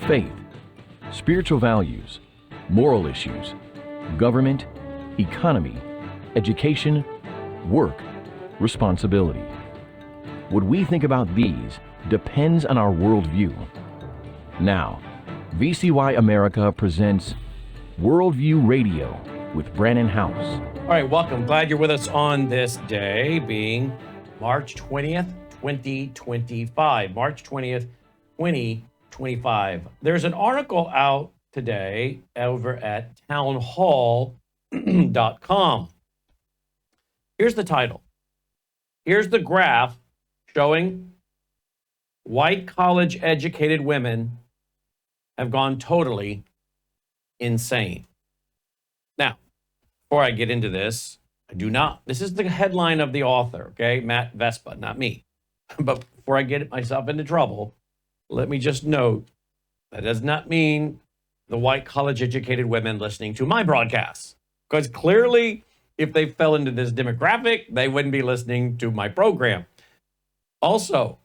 faith, spiritual values, moral issues, government, economy, education, work, responsibility. What we think about these depends on our worldview. Now, VCY America presents Worldview Radio with Brannon House. All right, welcome. Glad you're with us on this day, being March 20th, 2025. March 20th, 2025. There's an article out today over at townhall.com. Here's the title. Here's the graph showing white college-educated women have gone totally insane. Now, before I get into this, this is the headline of the author, okay? Matt Vespa, not me. But before I get myself into trouble, let me just note that does not mean the white college-educated women listening to my broadcasts. Because clearly, if they fell into this demographic, they wouldn't be listening to my program. Also,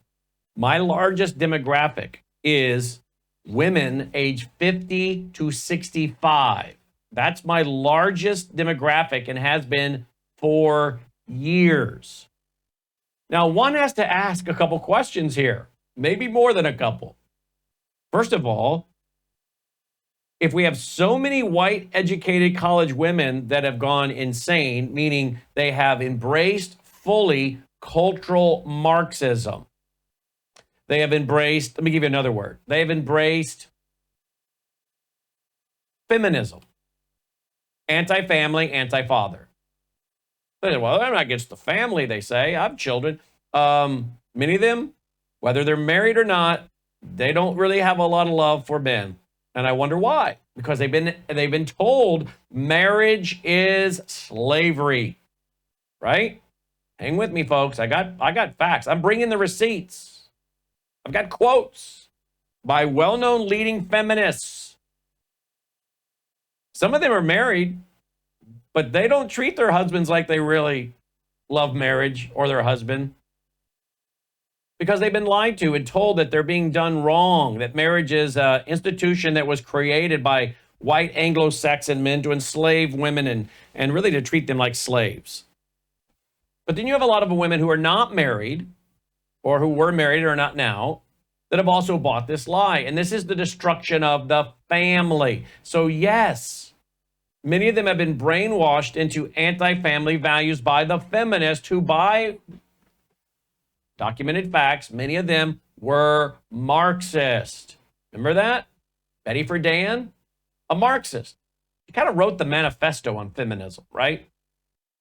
my largest demographic is women age 50 to 65. That's my largest demographic and has been for years. Now, one has to ask a couple questions here, maybe more than a couple. First of all, if we have so many white educated college women that have gone insane, meaning they have embraced fully cultural Marxism, they have embraced, let me give you another word, they have embraced feminism, anti-family, anti-father. Well, I'm not against the family, they say. I have children. Many of them, whether they're married or not, they don't really have a lot of love for men. And I wonder why. Because they've been told marriage is slavery. Right? Hang with me, folks. I got facts. I'm bringing the receipts. I've got quotes by well-known leading feminists. Some of them are married, but they don't treat their husbands like they really love marriage or their husband, because they've been lied to and told that they're being done wrong, that marriage is an institution that was created by white Anglo-Saxon men to enslave women and really to treat them like slaves. But then you have a lot of women who are not married or who were married or are not now that have also bought this lie. And this is the destruction of the family. So yes, many of them have been brainwashed into anti-family values by the feminists who, by documented facts, many of them were Marxist. Remember that? Betty Friedan, a Marxist. She kind of wrote the manifesto on feminism, right?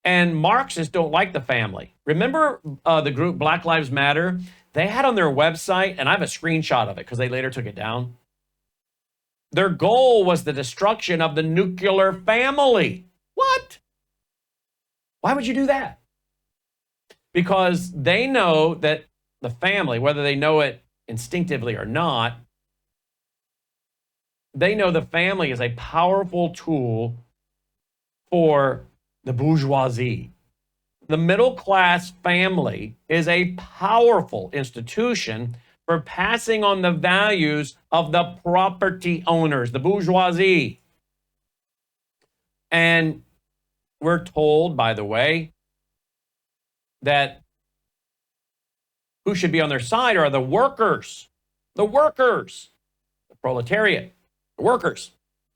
And Marxists don't like the family. Remember the group Black Lives Matter? They had on their website, and I have a screenshot of it because they later took it down. Their goal was the destruction of the nuclear family. What? Why would you do that? Because they know that the family, whether they know it instinctively or not, they know the family is a powerful tool for the bourgeoisie. The middle class family is a powerful institution for passing on the values of the property owners, the bourgeoisie. And we're told, by the way, that who should be on their side are the workers, the proletariat, the workers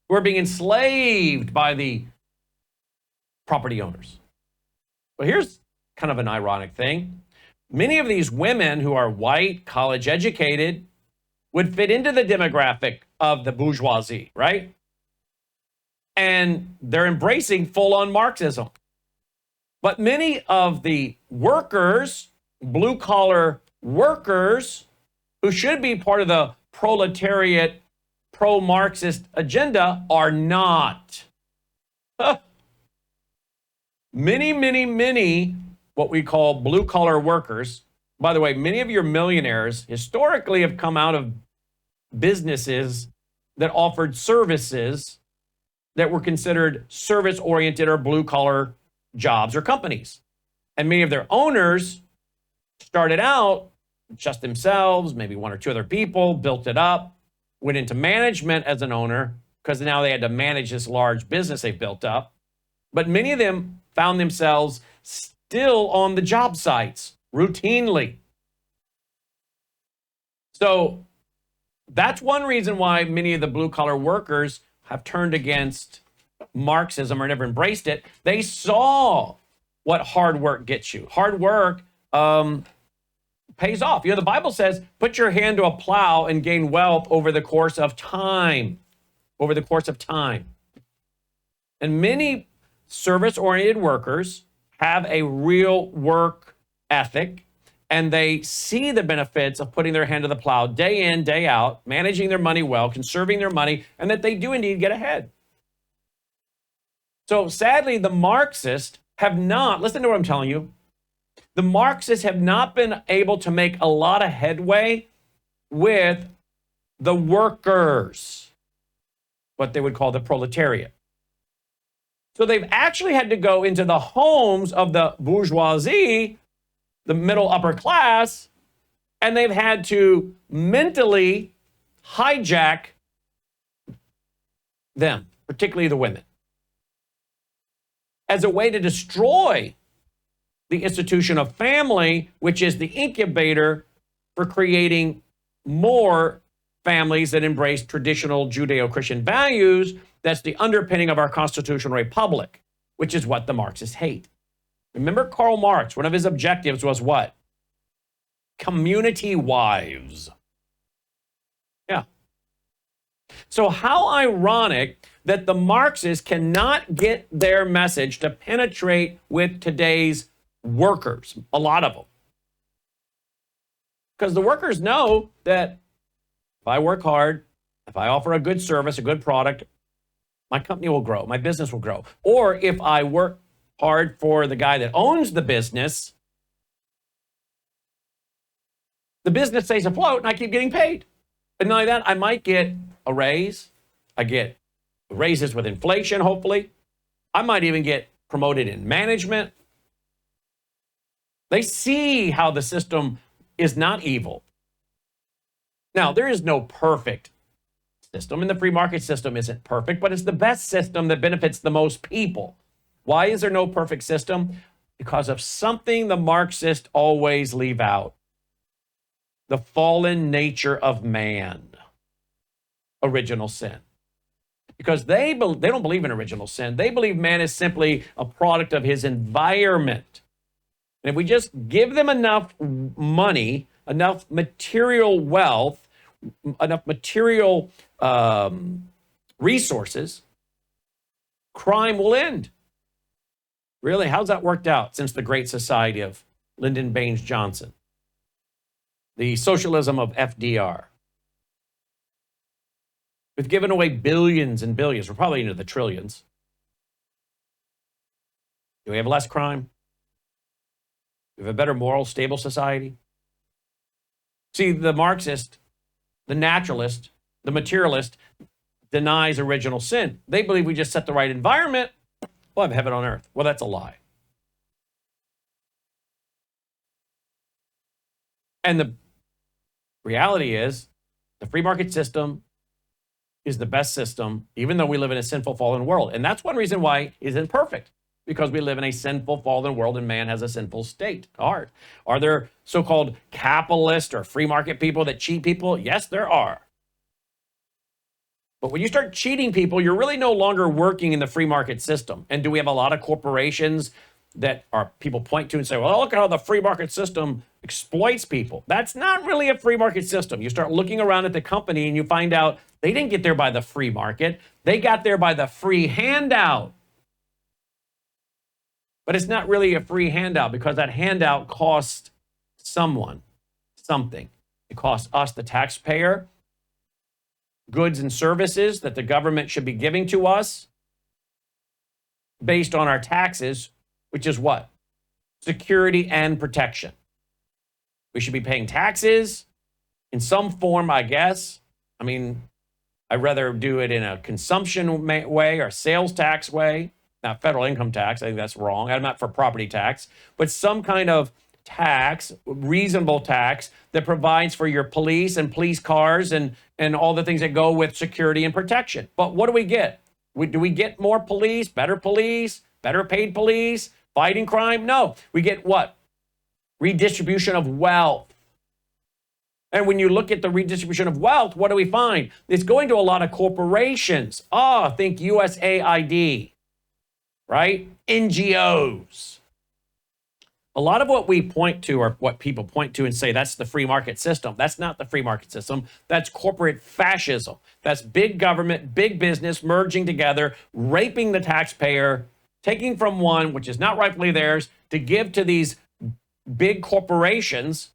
who are being enslaved by the property owners. But here's kind of an ironic thing. Many of these women who are white, college educated, would fit into the demographic of the bourgeoisie, right? And they're embracing full-on Marxism. But many of the workers, blue-collar workers, who should be part of the proletariat, pro-Marxist agenda, are not. Many, what we call blue-collar workers. By the way, many of your millionaires historically have come out of businesses that offered services that were considered service-oriented or blue-collar jobs or companies. And many of their owners started out just themselves, maybe one or two other people, built it up, went into management as an owner because now they had to manage this large business they built up. But many of them found themselves still on the job sites routinely. So that's one reason why many of the blue-collar workers have turned against Marxism or never embraced it. They saw what hard work gets you. Hard work pays off. The Bible says, put your hand to a plow and gain wealth over the course of time. Over the course of time. And many service-oriented workers have a real work ethic, and they see the benefits of putting their hand to the plow day in, day out, managing their money well, conserving their money, and that they do indeed get ahead. So sadly, the Marxists have not, listen to what I'm telling you, the Marxists have not been able to make a lot of headway with the workers, what they would call the proletariat. So they've actually had to go into the homes of the bourgeoisie, the middle upper class, and they've had to mentally hijack them, particularly the women, as a way to destroy the institution of family, which is the incubator for creating more families that embrace traditional Judeo-Christian values. That's the underpinning of our constitutional republic, which is what the Marxists hate. Remember Karl Marx, one of his objectives was what? Community wives. Yeah. So how ironic that the Marxists cannot get their message to penetrate with today's workers, a lot of them. Because the workers know that if I work hard, if I offer a good service, a good product, my company will grow, my business will grow. Or if I work hard for the guy that owns the business stays afloat and I keep getting paid. And not only that, I might get a raise. I get raises with inflation, hopefully. I might even get promoted in management. They see how the system is not evil. Now, there is no perfect system, and the free market system isn't perfect, but it's the best system that benefits the most people. Why is there no perfect system? Because of something the Marxists always leave out: the fallen nature of man, original sin. Because they don't believe in original sin. They believe man is simply a product of his environment. And if we just give them enough money, enough material wealth, enough material resources, crime will end. Really, how's that worked out since the Great Society of Lyndon Baines Johnson? The socialism of FDR. We've given away billions and billions. We're probably into the trillions. Do we have less crime? Do we have a better moral, stable society? See, the Marxist, the naturalist, the materialist denies original sin. They believe we just set the right environment, we'll have heaven on earth. Well, that's a lie. And the reality is, the free market system is the best system, even though we live in a sinful, fallen world. And that's one reason why it isn't perfect, because we live in a sinful, fallen world and man has a sinful state, heart. Are there so-called capitalist or free market people that cheat people? Yes, there are. But when you start cheating people, you're really no longer working in the free market system. And do we have a lot of corporations that are people point to and say, well, look at how the free market system exploits people? That's not really a free market system. You start looking around at the company and you find out they didn't get there by the free market. They got there by the free handout. But it's not really a free handout because that handout cost someone something. It costs us, the taxpayer, goods and services that the government should be giving to us based on our taxes, which is what? Security and protection. We should be paying taxes in some form, I guess. I mean, I'd rather do it in a consumption way or sales tax way, not federal income tax. I think that's wrong. I'm not for property tax, but some kind of tax, reasonable tax, that provides for your police and police cars and all the things that go with security and protection. But what do we get? Do we get more police, better paid police, fighting crime? No. We get what? Redistribution of wealth. And when you look at the redistribution of wealth, what do we find? It's going to a lot of corporations. Think USAID, right? NGOs. A lot of what we point to, or what people point to and say, that's the free market system. That's not the free market system. That's corporate fascism. That's big government, big business merging together, raping the taxpayer, taking from one, which is not rightfully theirs, to give to these big corporations,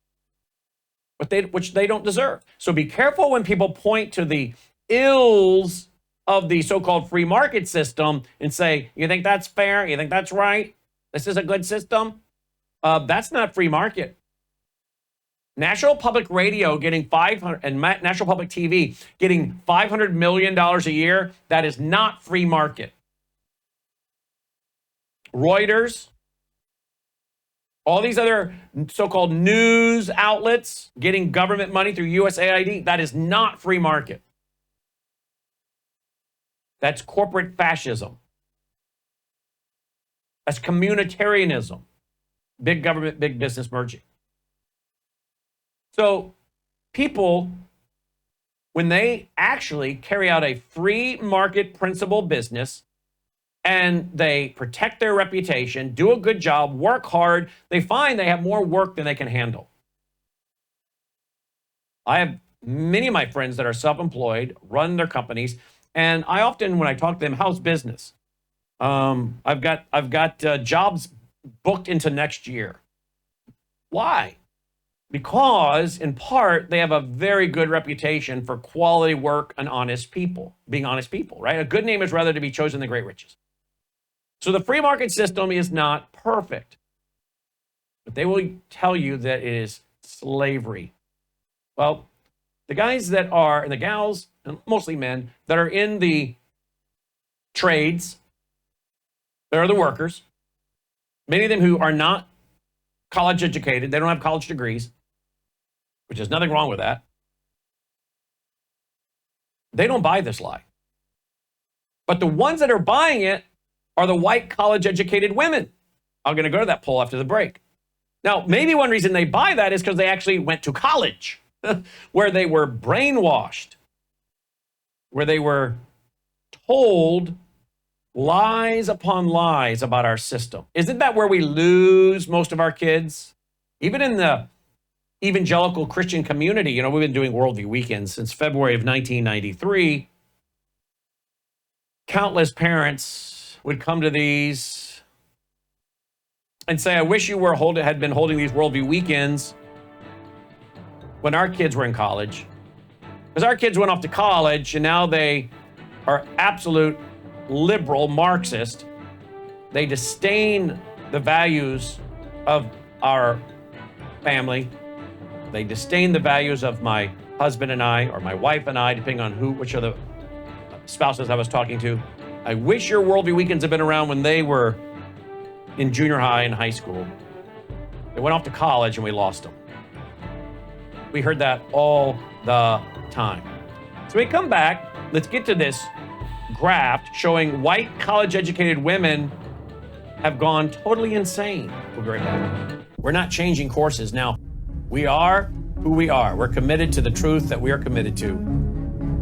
which they don't deserve. So be careful when people point to the ills of the so-called free market system and say, you think that's fair? You think that's right? This is a good system? That's not free market. National Public Radio getting and National Public TV getting $500 million a year, that is not free market. Reuters, all these other so-called news outlets getting government money through USAID, that is not free market. That's corporate fascism. That's communitarianism. Big government, big business merging. So people, when they actually carry out a free market principle business and they protect their reputation, do a good job, work hard, they find they have more work than they can handle. I have many of my friends that are self-employed, run their companies, and I often, when I talk to them, how's business? I've got jobs booked into next year. Why? Because, in part, they have a very good reputation for quality work and honest people, being honest people, right? A good name is rather to be chosen than great riches. So the free market system is not perfect, but they will tell you that it is slavery. Well, the guys that are, and the gals, and mostly men, that are in the trades, they're the workers, many of them who are not college educated, they don't have college degrees, which is nothing wrong with that. They don't buy this lie. But the ones that are buying it are the white college educated women. I'm going to go to that poll after the break. Now, maybe one reason they buy that is because they actually went to college, where they were brainwashed, where they were told lies upon lies about our system. Isn't that where we lose most of our kids? Even in the evangelical Christian community, we've been doing worldview weekends since February of 1993. Countless parents would come to these and say, I wish you had been holding these worldview weekends when our kids were in college. Because our kids went off to college and now they are absolute liberal Marxist. They disdain the values of our family. They disdain the values of my husband and I, or my wife and I, depending on which of the spouses I was talking to. I wish your worldview weekends had been around when they were in junior high and high school. They went off to college and we lost them. We heard that all the time. So we come back, let's get to this graph showing white college-educated women have gone totally insane. We'll be right back. We're not changing courses now. We are who we are. We're committed to the truth that we are committed to.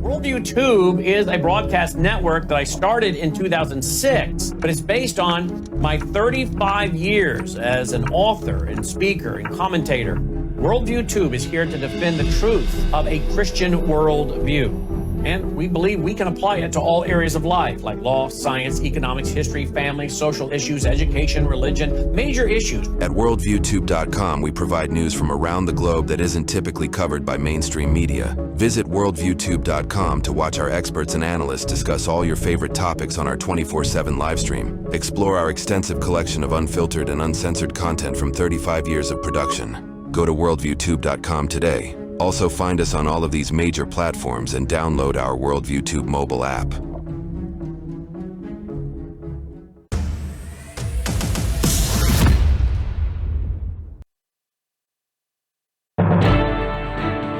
Worldview Tube is a broadcast network that I started in 2006, but it's based on my 35 years as an author and speaker and commentator. Worldview Tube is here to defend the truth of a Christian worldview. And we believe we can apply it to all areas of life, like law, science, economics, history, family, social issues, education, religion, major issues. At worldviewtube.com, we provide news from around the globe that isn't typically covered by mainstream media. Visit worldviewtube.com to watch our experts and analysts discuss all your favorite topics on our 24/7 live stream. Explore our extensive collection of unfiltered and uncensored content from 35 years of production. Go to worldviewtube.com today. Also find us on all of these major platforms and download our Worldview Tube mobile app.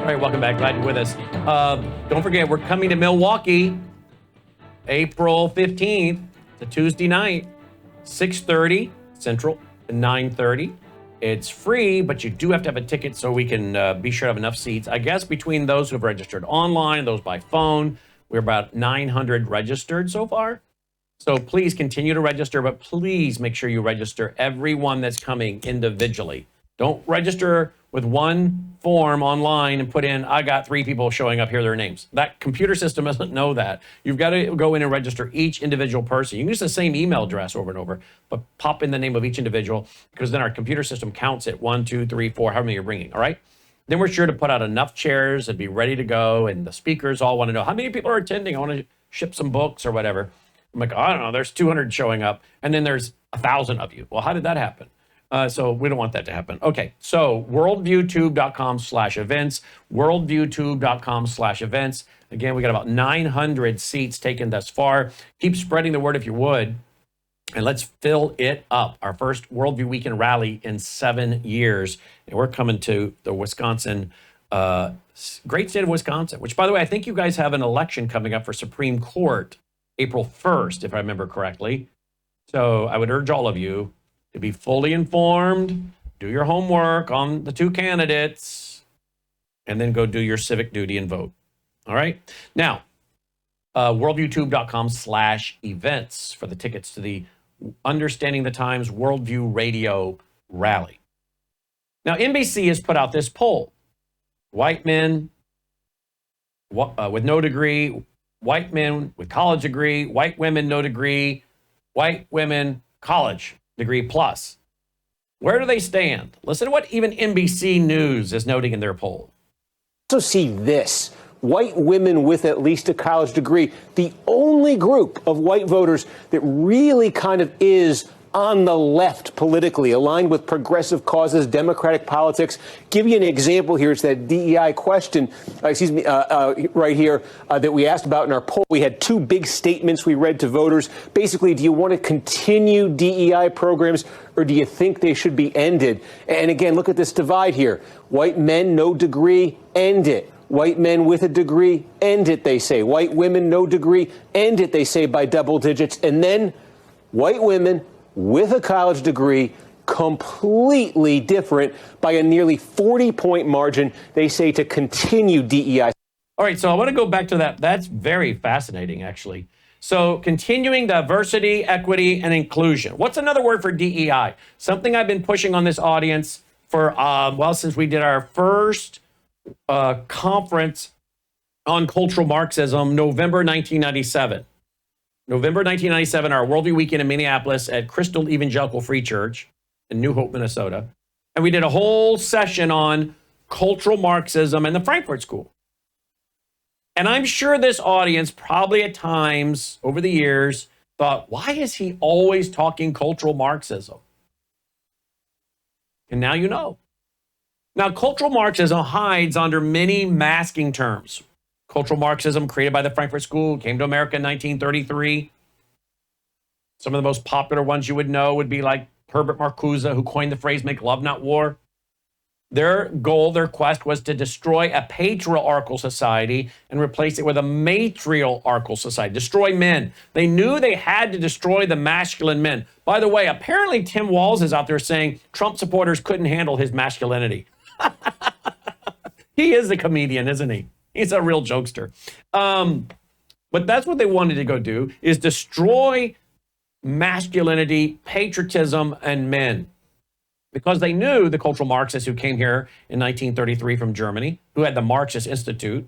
right, welcome back. Glad you're with us. Don't forget, we're coming to Milwaukee, April 15th. It's a Tuesday night, 6:30 Central to 9:30. It's free, but you do have to have a ticket so we can be sure to have enough seats. I guess between those who have registered online, those by phone, we're about 900 registered so far. So please continue to register, but please make sure you register everyone that's coming individually. Don't register with one form online and put in, I got 3 people showing up, here are their names. That computer system doesn't know that. You've got to go in and register each individual person. You can use the same email address over and over, but pop in the name of each individual, because then our computer system counts it 1, 2, 3, 4, however many you're bringing, all right? Then we're sure to put out enough chairs and be ready to go, and the speakers all want to know, how many people are attending? I want to ship some books or whatever. I'm like, I don't know, there's 200 showing up, and then there's 1,000 of you. Well, how did that happen? So we don't want that to happen. Okay, so worldviewtube.com/events, worldviewtube.com/events. Again, we got about 900 seats taken thus far. Keep spreading the word if you would, and let's fill it up. Our first Worldview Weekend rally in 7 years, and we're coming to the Wisconsin, great state of Wisconsin, which, by the way, I think you guys have an election coming up for Supreme Court April 1st, if I remember correctly. So I would urge all of you to be fully informed, do your homework on the 2 candidates, and then go do your civic duty and vote. All right? Now, worldviewtube.com/events for the tickets to the Understanding the Times Worldview Radio Rally. Now, NBC has put out this poll. White men with no degree, white men with college degree, white women no degree, white women college degree plus. Where do they stand? Listen to what even NBC News is noting in their poll. Also see this. White women with at least a college degree, the only group of white voters that really kind of is on the left politically, aligned with progressive causes, democratic politics. Give you an example here. It's that DEI question, right here, that we asked about in our poll. We had 2 big statements we read to voters. Basically, do you want to continue DEI programs, or do you think they should be ended? And again, look at this divide here. White men, no degree, end it. White men with a degree, end it, they say. White women, no degree, end it, they say, by double digits. And then white women with a college degree, completely different by a nearly 40-point margin, they say, to continue DEI. All right, so I want to go back to that. That's very fascinating, actually. So continuing diversity, equity, and inclusion. What's another word for DEI? Something I've been pushing on this audience for, since we did our first conference on cultural Marxism, November 1997. November 1997, our Worldview Weekend in Minneapolis at Crystal Evangelical Free Church in New Hope, Minnesota. And we did a whole session on cultural Marxism and the Frankfurt School. And I'm sure this audience probably at times over the years thought, why is he always talking cultural Marxism? And now you know. Now, cultural Marxism hides under many masking terms. Cultural Marxism, created by the Frankfurt School, came to America in 1933. Some of the most popular ones you would know would be like Herbert Marcuse, who coined the phrase, make love, not war. Their goal, their quest was to destroy a patriarchal society and replace it with a matriarchal society, destroy men. They knew they had to destroy the masculine men. By the way, apparently Tim Walz is out there saying Trump supporters couldn't handle his masculinity. He is a comedian, isn't he? He's a real jokester. But that's what they wanted to go do, is destroy masculinity, patriotism, and men. Because they knew the cultural Marxists who came here in 1933 from Germany, who had the Marxist Institute,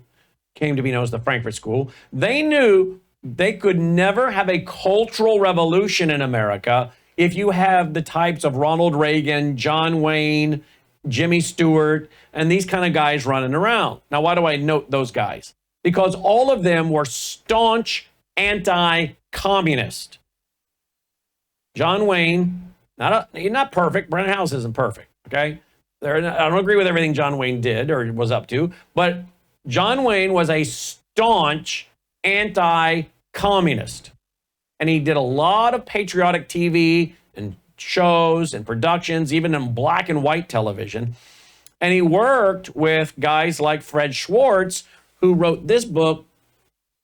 came to be known as the Frankfurt School. They knew they could never have a cultural revolution in America if you have the types of Ronald Reagan, John Wayne, Jimmy Stewart, and these kind of guys running around. Now, why do I note those guys? Because all of them were staunch anti-communist. John Wayne, he's not perfect. Brennan House isn't perfect, okay? I don't agree with everything John Wayne did or was up to, but John Wayne was a staunch anti-communist. And he did a lot of patriotic TV and shows and productions, even in black and white television. And he worked with guys like Fred Schwartz, who wrote this book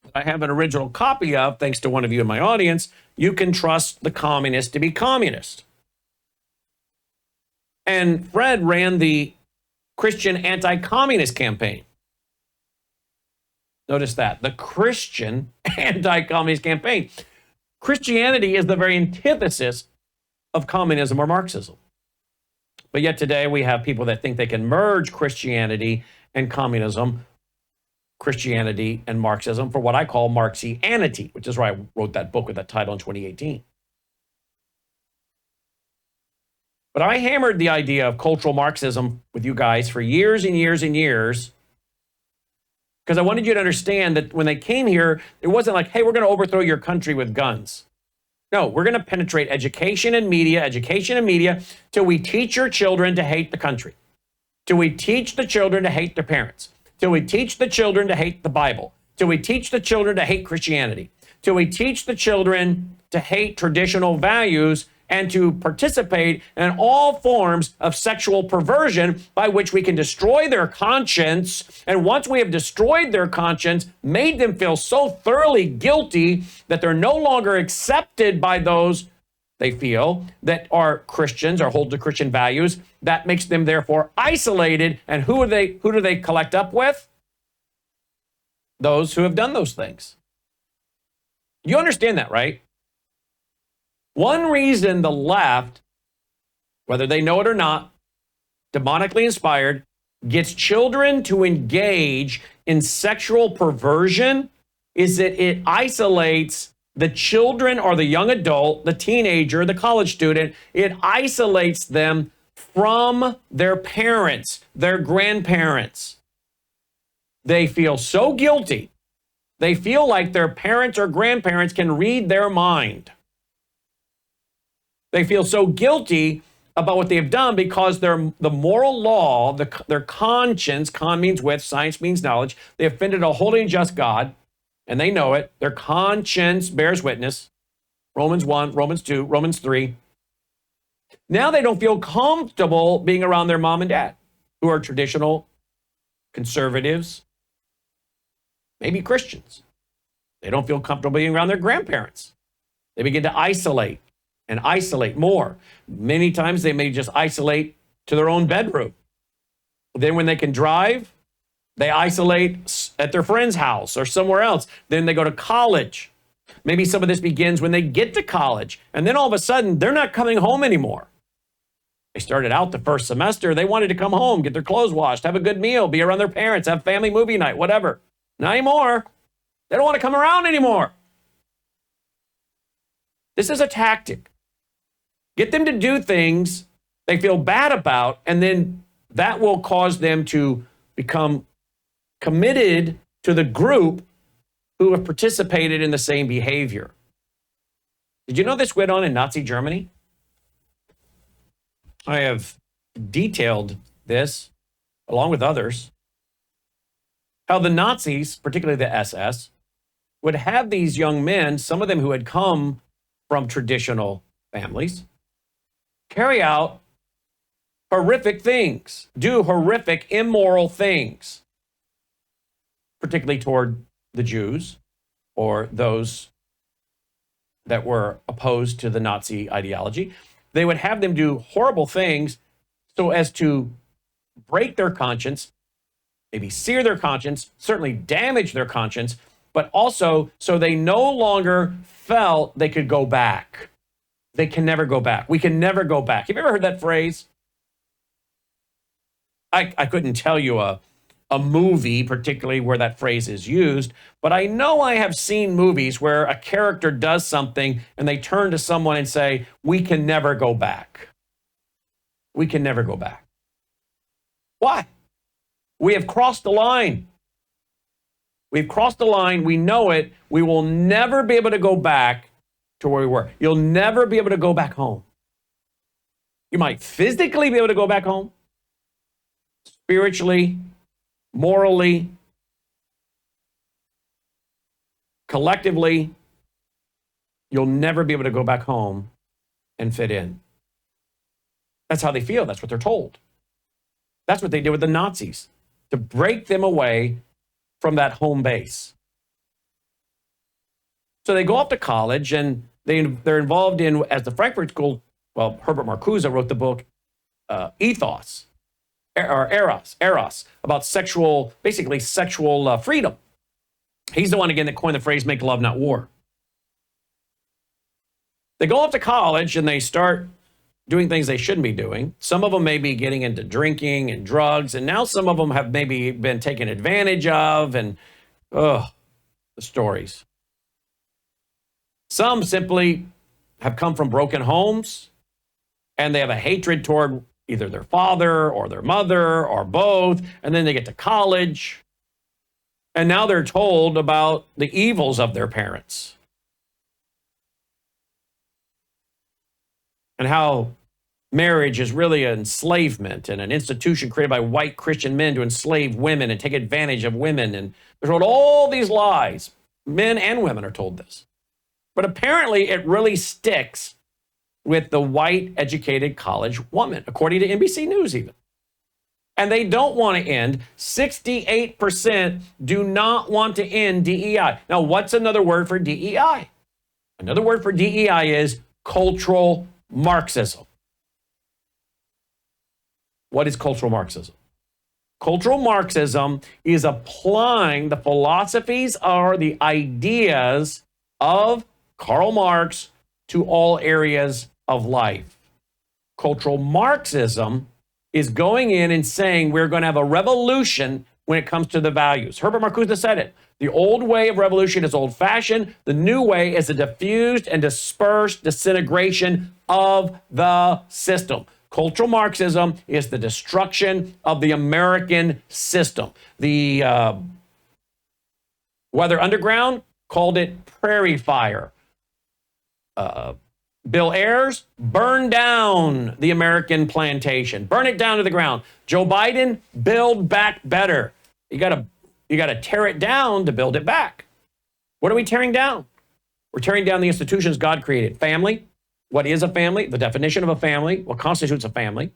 that I have an original copy of, thanks to one of you in my audience, You Can Trust the Communist to Be Communist. And Fred ran the Christian anti-communist campaign. Notice that, the Christian anti-communist campaign. Christianity is the very antithesis of communism or Marxism. But yet today we have people that think they can merge Christianity and communism, Christianity and Marxism for what I call Marxianity, which is why I wrote that book with that title in 2018. But I hammered the idea of cultural Marxism with you guys for years and years and years, because I wanted you to understand that when they came here, it wasn't like, hey, we're going to overthrow your country with guns. No, we're going to penetrate education and media, till we teach your children to hate the country, till we teach the children to hate their parents, till we teach the children to hate the Bible, till we teach the children to hate Christianity, till we teach the children to hate traditional values and to participate in all forms of sexual perversion by which we can destroy their conscience. And once we have destroyed their conscience, made them feel so thoroughly guilty that they're no longer accepted by those they feel that are Christians or hold to Christian values, that makes them therefore isolated. And who do they collect up with? Those who have done those things. You understand that, right? One reason the left, whether they know it or not, demonically inspired, gets children to engage in sexual perversion is that it isolates the children or the young adult, the teenager, the college student. It isolates them from their parents, their grandparents. They feel so guilty. They feel like their parents or grandparents can read their mind. They feel so guilty about what they have done because the moral law, their conscience, con means with, science means knowledge, they offended a holy and just God, and they know it. Their conscience bears witness. Romans 1, Romans 2, Romans 3. Now they don't feel comfortable being around their mom and dad, who are traditional conservatives, maybe Christians. They don't feel comfortable being around their grandparents. They begin to isolate and isolate more. Many times they may just isolate to their own bedroom. Then when they can drive, they isolate at their friend's house or somewhere else. Then they go to college. Maybe some of this begins when they get to college, and then all of a sudden they're not coming home anymore. They started out the first semester, they wanted to come home, get their clothes washed, have a good meal, be around their parents, have family movie night, whatever. Not anymore. They don't want to come around anymore. This is a tactic. Get them to do things they feel bad about, and then that will cause them to become committed to the group who have participated in the same behavior. Did you know this went on in Nazi Germany? I have detailed this, along with others, how the Nazis, particularly the SS, would have these young men, some of them who had come from traditional families, carry out horrific things, do horrific, immoral things, particularly toward the Jews or those that were opposed to the Nazi ideology. They would have them do horrible things so as to break their conscience, maybe sear their conscience, certainly damage their conscience, but also so they no longer felt they could go back. They can never go back. We can never go back. Have you ever heard that phrase? I couldn't tell you a movie particularly where that phrase is used, but I know I have seen movies where a character does something and they turn to someone and say, we can never go back. We can never go back. Why? We have crossed the line. We've crossed the line. We know it. We will never be able to go back to where we were. You'll never be able to go back home. You might physically be able to go back home. Spiritually, morally, collectively, you'll never be able to go back home and fit in. That's how they feel. That's what they're told. That's what they did with the Nazis, to break them away from that home base. So they go off to college, and they're involved in, as the Frankfurt School, well, Herbert Marcuse wrote the book Ethos, or Eros, about sexual freedom. He's the one, again, that coined the phrase, make love, not war. They go off to college, and they start doing things they shouldn't be doing. Some of them may be getting into drinking and drugs, and now some of them have maybe been taken advantage of, and the stories. Some simply have come from broken homes, and they have a hatred toward either their father or their mother or both, and then they get to college, and now they're told about the evils of their parents and how marriage is really an enslavement and an institution created by white Christian men to enslave women and take advantage of women. And they're told all these lies. Men and women are told this. But apparently it really sticks with the white educated college woman, according to NBC News even. And they don't want to end. 68% do not want to end DEI. Now, what's another word for DEI? Another word for DEI is cultural Marxism. What is cultural Marxism? Cultural Marxism is applying the philosophies or the ideas of Karl Marx to all areas of life. Cultural Marxism is going in and saying we're going to have a revolution when it comes to the values. Herbert Marcuse said it. The old way of revolution is old-fashioned. The new way is a diffused and dispersed disintegration of the system. Cultural Marxism is the destruction of the American system. The Weather Underground called it prairie fire. Bill Ayers, burn down the American plantation. Burn it down to the ground. Joe Biden, build back better. You gotta tear it down to build it back. What are we tearing down? We're tearing down the institutions God created. Family. What is a family? The definition of a family. What constitutes a family?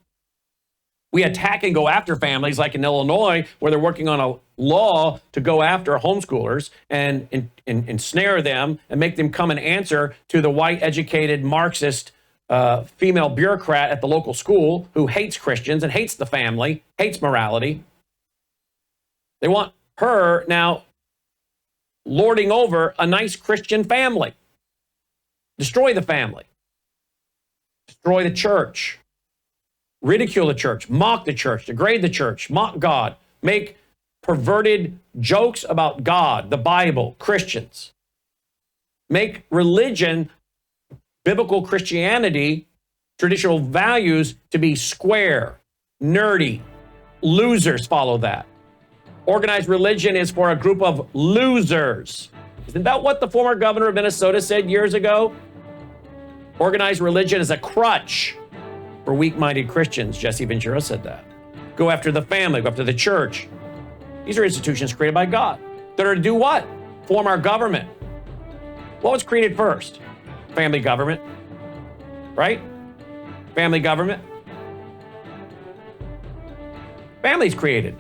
We attack and go after families, like in Illinois, where they're working on a law to go after homeschoolers and ensnare them and make them come and answer to the white, educated, Marxist female bureaucrat at the local school who hates Christians and hates the family, hates morality. They want her now lording over a nice Christian family. Destroy the family. Destroy the church. Ridicule the church, mock the church, degrade the church, mock God, make perverted jokes about God, the Bible, Christians. Make religion, biblical Christianity, traditional values to be square, nerdy. Losers follow that. Organized religion is for a group of losers. Isn't that what the former governor of Minnesota said years ago? Organized religion is a crutch for weak-minded Christians. Jesse Ventura said that. Go after the family, go after the church. These are institutions created by God that are to do what? Form our government. What was created first? Family government, right? Family government. Families created.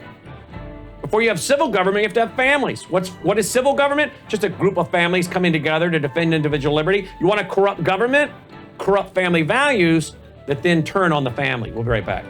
Before you have civil government, you have to have families. What is civil government? Just a group of families coming together to defend individual liberty. You want a corrupt government? Corrupt family values that then turn on the family. We'll be right back.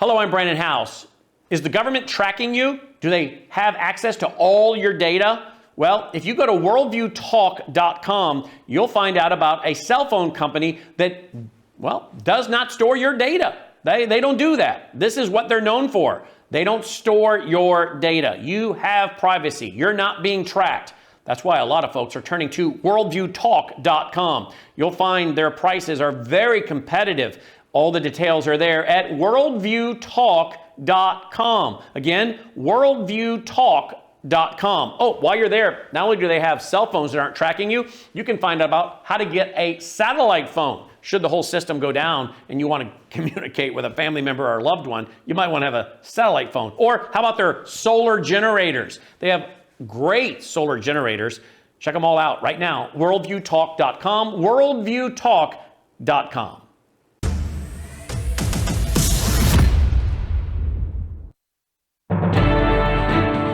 Hello, I'm Brandon House. Is the government tracking you? Do they have access to all your data? Well, if you go to worldviewtalk.com, you'll find out about a cell phone company that, well, does not store your data. They don't do that. This is what they're known for. They don't store your data. You have privacy. You're not being tracked. That's why a lot of folks are turning to worldviewtalk.com. You'll find their prices are very competitive. All the details are there at worldviewtalk.com. Again, worldviewtalk.com. Oh, while you're there, not only do they have cell phones that aren't tracking you, you can find out about how to get a satellite phone. Should the whole system go down and you want to communicate with a family member or a loved one, you might want to have a satellite phone. Or how about their solar generators? They have great solar generators. Check them all out right now. Worldviewtalk.com. Worldviewtalk.com.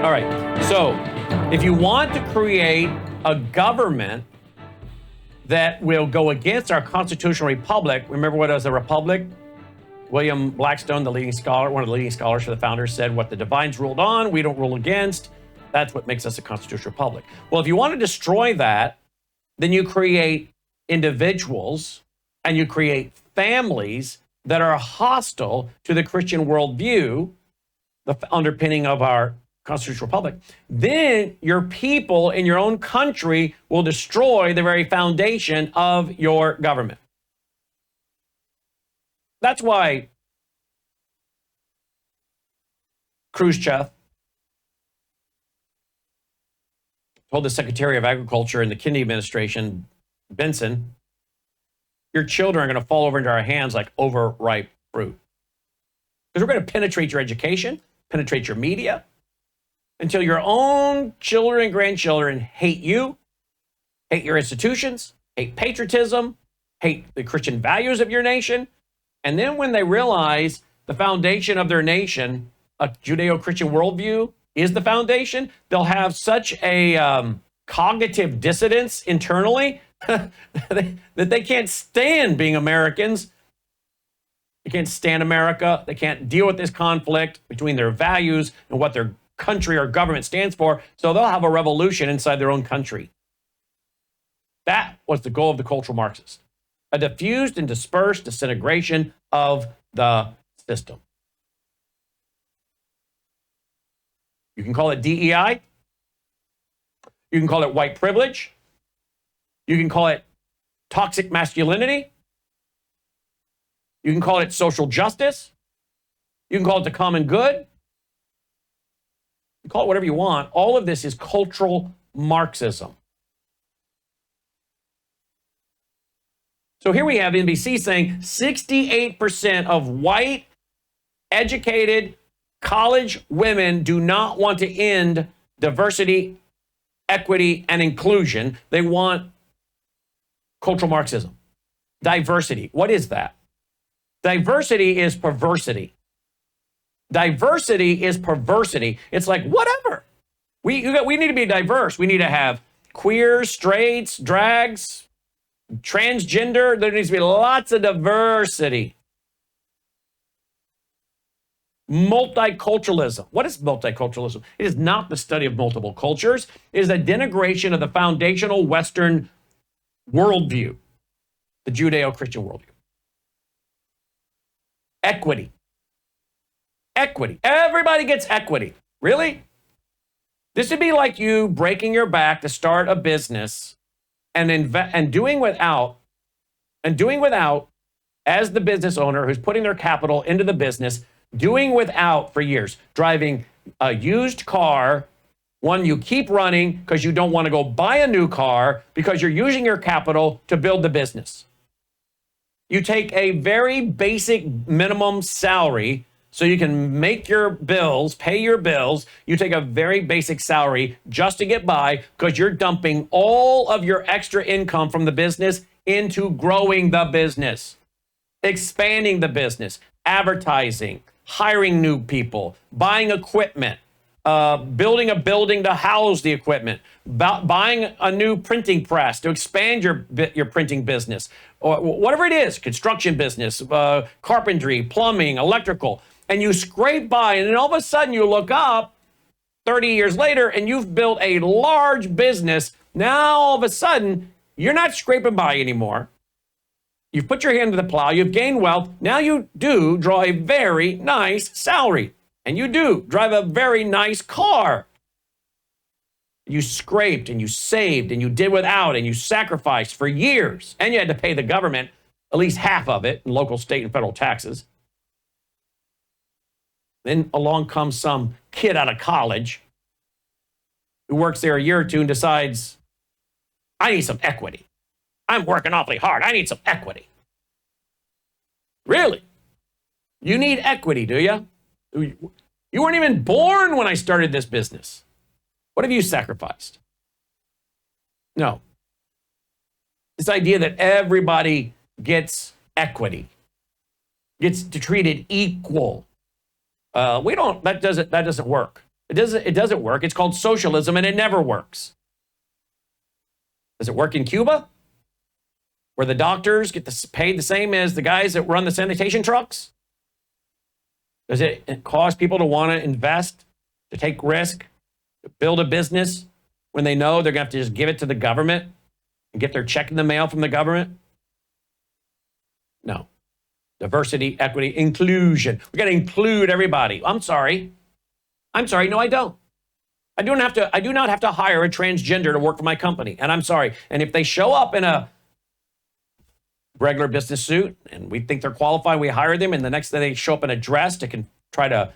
All right. So if you want to create a government that will go against our constitutional republic, remember what is a republic? William Blackstone, the leading scholar, one of the leading scholars for the founders, said what the divines ruled on, we don't rule against. That's what makes us a constitutional republic. Well, if you want to destroy that, then you create individuals and you create families that are hostile to the Christian worldview, the underpinning of our constitutional republic. Then your people in your own country will destroy the very foundation of your government. That's why Khrushchev told the Secretary of Agriculture in the Kennedy administration, Benson, your children are going to fall over into our hands like overripe fruit. Because we're going to penetrate your education, penetrate your media, until your own children and grandchildren hate you, hate your institutions, hate patriotism, hate the Christian values of your nation. And then when they realize the foundation of their nation, a Judeo-Christian worldview, is the foundation, they'll have such a cognitive dissonance internally that they can't stand being Americans. They can't stand America. They can't deal with this conflict between their values and what their country or government stands for. So they'll have a revolution inside their own country. That was the goal of the cultural Marxist. A diffused and dispersed disintegration of the system. You can call it DEI. You can call it white privilege. You can call it toxic masculinity. You can call it social justice. You can call it the common good. You call it whatever you want. All of this is cultural Marxism. So here we have NBC saying 68% of white, educated, college women do not want to end diversity, equity, and inclusion. They want cultural Marxism. Diversity. What is that? Diversity is perversity. Diversity is perversity. It's like, whatever. We need to be diverse. We need to have queers, straights, drags, transgender. There needs to be lots of diversity. Multiculturalism. What is multiculturalism? It is not the study of multiple cultures. It is a denigration of the foundational Western worldview, the Judeo-Christian worldview. Equity. Equity. Everybody gets equity. Really? This would be like you breaking your back to start a business and doing without, as the business owner who's putting their capital into the business, doing without for years, driving a used car, one you keep running because you don't want to go buy a new car because you're using your capital to build the business. You take a very basic minimum salary so you can make your bills, pay your bills. You take a very basic salary just to get by because you're dumping all of your extra income from the business into growing the business, expanding the business, advertising, hiring new people, buying equipment, building a building to house the equipment, buying a new printing press to expand your printing business, or whatever it is, construction business, carpentry, plumbing, electrical, and you scrape by, and then all of a sudden you look up 30 years later and you've built a large business. Now all of a sudden you're not scraping by anymore. You've put your hand to the plow, you've gained wealth. Now you do draw a very nice salary, and you do drive a very nice car. You scraped and you saved and you did without and you sacrificed for years, and you had to pay the government at least half of it in local, state, and federal taxes. Then along comes some kid out of college who works there a year or two and decides, I need some equity. I'm working awfully hard. I need some equity. Really? You need equity, do you? You weren't even born when I started this business. What have you sacrificed? No. This idea that everybody gets equity, gets treated equal. That doesn't work. It doesn't work. It's called socialism, and it never works. Does it work in Cuba, where the doctors get paid the same as the guys that run the sanitation trucks? Does it cause people to want to invest, to take risk, to build a business when they know they're going to have to just give it to the government and get their check in the mail from the government? No. Diversity, equity, inclusion. We got to include everybody. I'm sorry. No, I don't. I do not have to hire a transgender to work for my company. And I'm sorry. And if they show up in a regular business suit and we think they're qualified, we hire them, and the next day they show up in a dress to try to,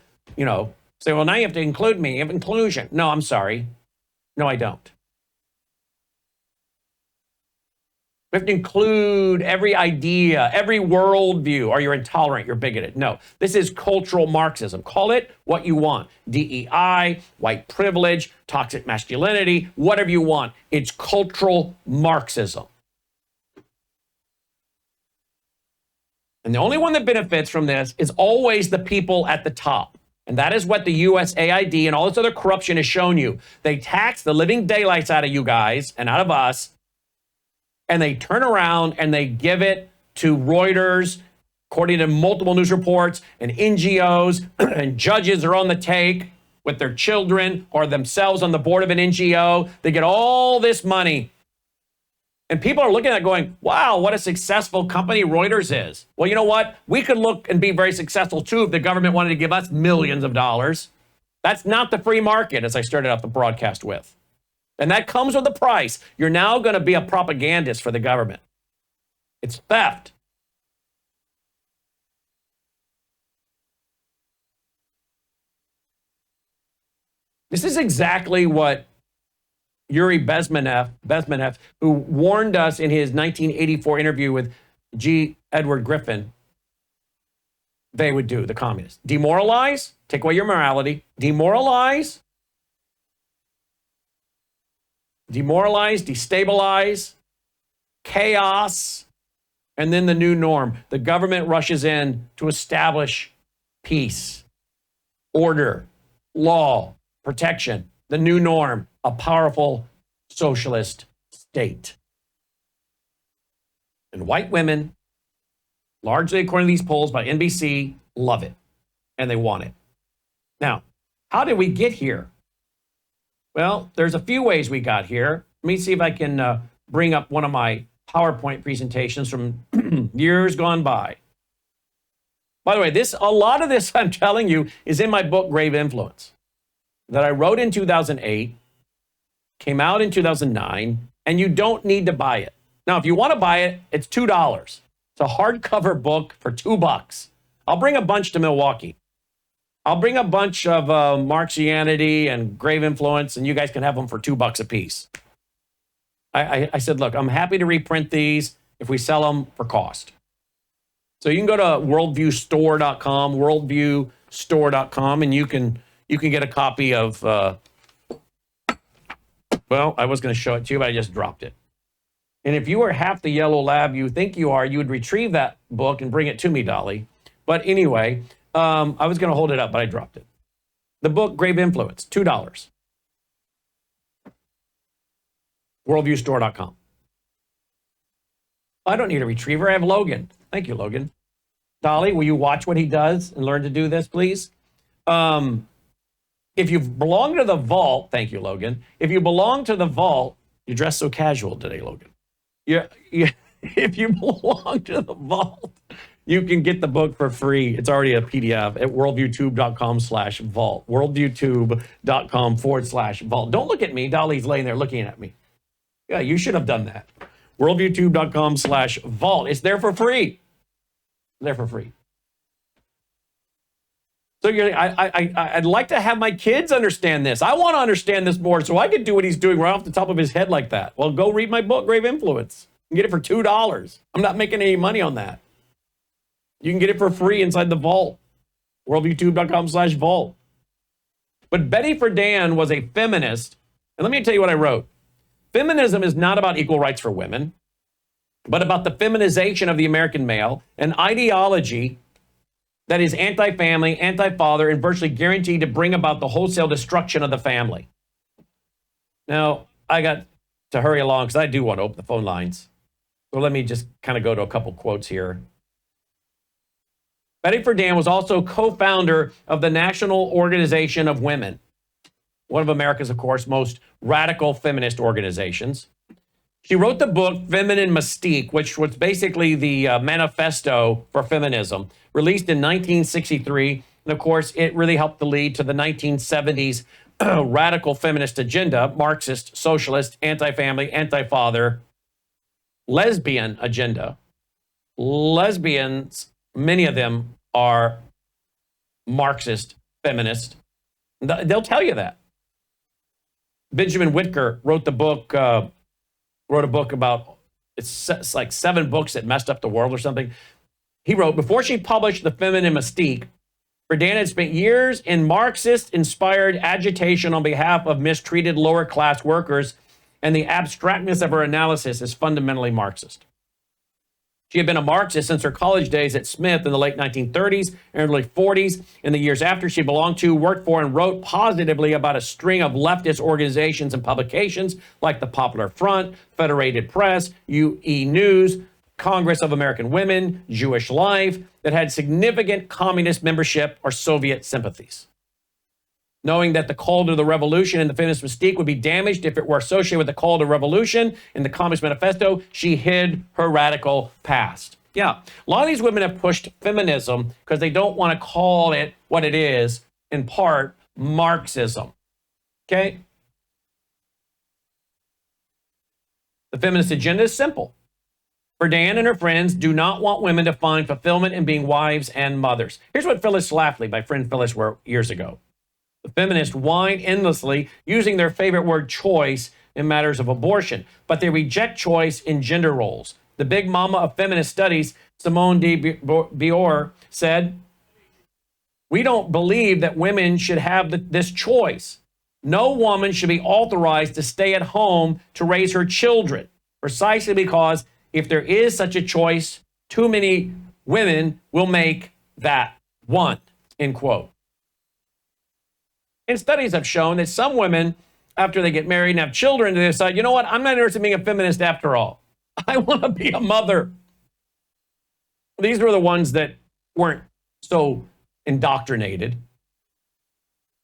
say, well, now you have to include me. You have inclusion. No, I'm sorry. No, I don't. We have to include every idea, every worldview, or you're intolerant, you're bigoted. No, this is cultural Marxism. Call it what you want. DEI, white privilege, toxic masculinity, whatever you want. It's cultural Marxism. And the only one that benefits from this is always the people at the top. And that is what the USAID and all this other corruption has shown you. They tax the living daylights out of you guys and out of us, and they turn around and they give it to Reuters, according to multiple news reports, and NGOs, and judges are on the take with their children or themselves on the board of an NGO. They get all this money. And people are looking at it going, wow, what a successful company Reuters is. Well, you know what? We could look and be very successful too if the government wanted to give us millions of dollars. That's not the free market, as I started out the broadcast with. And that comes with a price. You're now going to be a propagandist for the government. It's theft. This is exactly what Yuri Bezmenov, who warned us in his 1984 interview with G. Edward Griffin, they would do, the communists. Demoralize, take away your morality, demoralize, destabilize, chaos, and then the new norm. The government rushes in to establish peace, order, law, protection, the new norm, a powerful socialist state. And white women, largely according to these polls by NBC, love it, and they want it. Now, how did we get here? Well, there's a few ways we got here. Let me see if I can bring up one of my PowerPoint presentations from years gone by. By the way, a lot of this I'm telling you is in my book, Grave Influence, that I wrote in 2008, came out in 2009, and you don't need to buy it. Now, if you want to buy it, it's $2. It's a hardcover book for $2. I'll bring a bunch to Milwaukee. I'll bring a bunch of Marxianity and Grave Influence, and you guys can have them for $2 a piece. I said, look, I'm happy to reprint these if we sell them for cost. So you can go to worldviewstore.com, worldviewstore.com, and you can get a copy of, well, I was going to show it to you, but I just dropped it. And if you are half the yellow lab you think you are, you would retrieve that book and bring it to me, Dolly. But anyway, I was going to hold it up, but I dropped it. The book, Grave Influence, $2. Worldviewstore.com. I don't need a retriever. I have Logan. Thank you, Logan. Dolly, will you watch what he does and learn to do this, please? If you belong to the vault, thank you, Logan. If you belong to the vault, you dress so casual today, Logan. If you belong to the vault, you can get the book for free. It's already a PDF at worldviewtube.com/vault. Worldviewtube.com/vault. Don't look at me. Dolly's laying there looking at me. Yeah, you should have done that. Worldviewtube.com/vault. It's there for free. It's there for free. So I'd like to have my kids understand this. I want to understand this more so I can do what he's doing right off the top of his head like that. Well, go read my book, Grave Influence. You can get it for $2. I'm not making any money on that. You can get it for free inside the vault. Worldviewtube.com/vault. But Betty Friedan was a feminist. And let me tell you what I wrote. Feminism is not about equal rights for women, but about the feminization of the American male, an ideology that is anti-family, anti-father, and virtually guaranteed to bring about the wholesale destruction of the family. Now, I got to hurry along because I do want to open the phone lines. So let me just kind of go to a couple quotes here. Betty Friedan was also co-founder of the National Organization of Women, one of America's, of course, most radical feminist organizations. She wrote the book Feminine Mystique, which was basically the manifesto for feminism, released in 1963. And of course, it really helped to lead to the 1970s radical feminist agenda, Marxist, socialist, anti-family, anti-father, lesbian agenda. Lesbians, many of them are Marxist feminists. They'll tell you that. Benjamin Whitker wrote a book about, it's like 7 books that messed up the world or something. He wrote, before she published The Feminine Mystique, Friedan had spent years in Marxist-inspired agitation on behalf of mistreated lower-class workers, and the abstractness of her analysis is fundamentally Marxist. She had been a Marxist since her college days at Smith in the late 1930s and early 40s. In the years after, she belonged to, worked for, and wrote positively about a string of leftist organizations and publications like the Popular Front, Federated Press, UE News, Congress of American Women, Jewish Life, that had significant communist membership or Soviet sympathies. Knowing that the call to the revolution and the feminist mystique would be damaged if it were associated with the call to revolution in the Communist Manifesto, she hid her radical past. Yeah, a lot of these women have pushed feminism because they don't want to call it what it is, in part, Marxism. Okay? The feminist agenda is simple. Friedan and her friends do not want women to find fulfillment in being wives and mothers. Here's what Phyllis Schlafly, my friend Phyllis, wrote years ago. The feminists whine endlessly, using their favorite word choice in matters of abortion, but they reject choice in gender roles. The big mama of feminist studies, Simone de Beauvoir, said, we don't believe that women should have this choice. No woman should be authorized to stay at home to raise her children, precisely because if there is such a choice, too many women will make that one, end quote. And studies have shown that some women, after they get married and have children, they decide, you know what, I'm not interested in being a feminist after all. I want to be a mother. These were the ones that weren't so indoctrinated.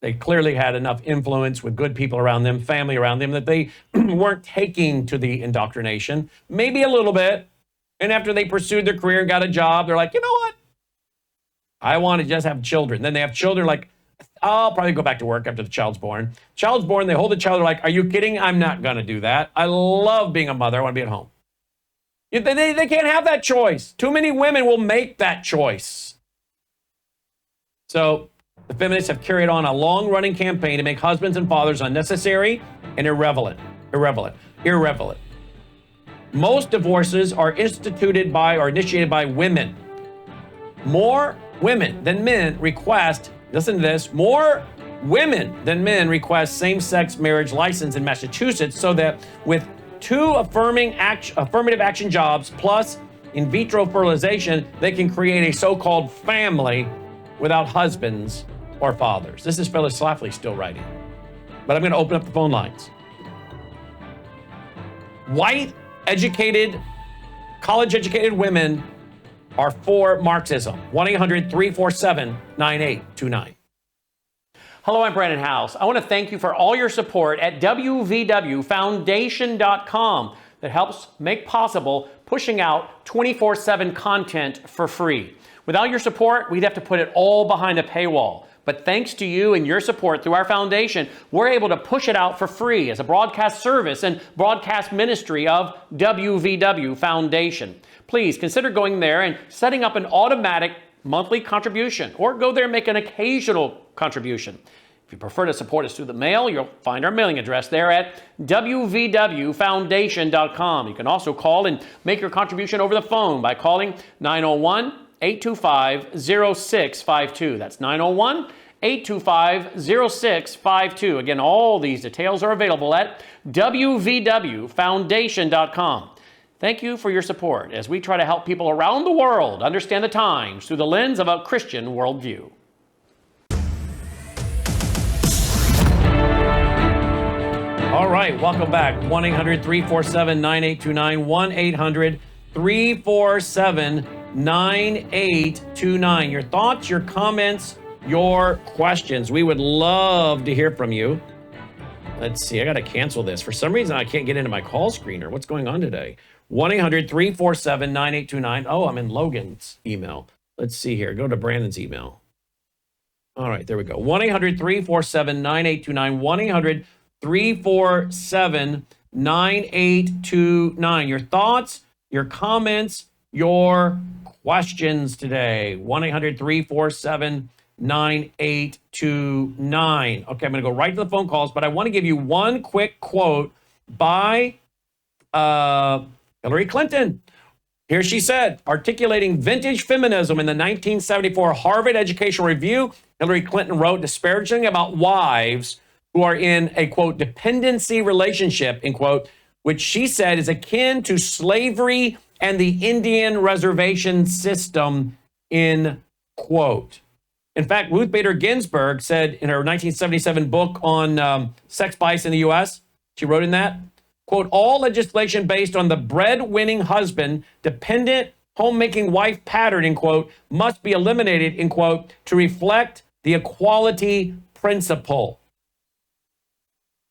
They clearly had enough influence with good people around them, family around them, that they weren't taking to the indoctrination, maybe a little bit. And after they pursued their career and got a job, they're like, you know what? I want to just have children. Then they have children like, I'll probably go back to work after the child's born. Child's born, they hold the child, they're like, are you kidding? I'm not going to do that. I love being a mother. I want to be at home. They can't have that choice. Too many women will make that choice. So the feminists have carried on a long-running campaign to make husbands and fathers unnecessary and irrelevant. Most divorces are instituted by or initiated by women. More women than men request, listen to this, more women than men request same-sex marriage license in Massachusetts, so that with 2 affirmative action jobs plus in vitro fertilization, they can create a so-called family without husbands or fathers. This is Phyllis Schlafly still writing. But I'm going to open up the phone lines. White, educated, college-educated women are for Marxism. 1-800-347-9829. Hello, I'm Brandon House. I want to thank you for all your support at www.foundation.com that helps make possible pushing out 24/7 content for free. Without your support, we'd have to put it all behind a paywall. But thanks to you and your support through our foundation, we're able to push it out for free as a broadcast service and broadcast ministry of WVW Foundation. Please consider going there and setting up an automatic monthly contribution, or go there and make an occasional contribution. If you prefer to support us through the mail, you'll find our mailing address there at wvwfoundation.com. You can also call and make your contribution over the phone by calling 901-825-0652. That's 901-825-0652. Again, all these details are available at wvwfoundation.com. Thank you for your support as we try to help people around the world understand the times through the lens of a Christian worldview. All right, welcome back. 1-800-347-9829. 1-800-347-9829. Your thoughts, your comments, your questions. We would love to hear from you. Let's see, I got to cancel this. For some reason, I can't get into my call screener. What's going on today? 1-800-347-9829. Oh, I'm in Logan's email. Let's see here. Go to Brandon's email. All right, there we go. 1-800-347-9829. 1-800-347-9829. Your thoughts, your comments, your questions today. 1-800-347-9829. Okay, I'm going to go right to the phone calls, but I want to give you one quick quote by Hillary Clinton. Here she said, articulating vintage feminism in the 1974 Harvard Educational Review, Hillary Clinton wrote disparaging about wives who are in a, quote, dependency relationship, end quote, which she said is akin to slavery and the Indian reservation system, end quote. In fact, Ruth Bader Ginsburg said in her 1977 book on sex bias in the U.S., she wrote in that, quote, all legislation based on the breadwinning husband, dependent homemaking wife pattern, end quote, must be eliminated, end quote, to reflect the equality principle.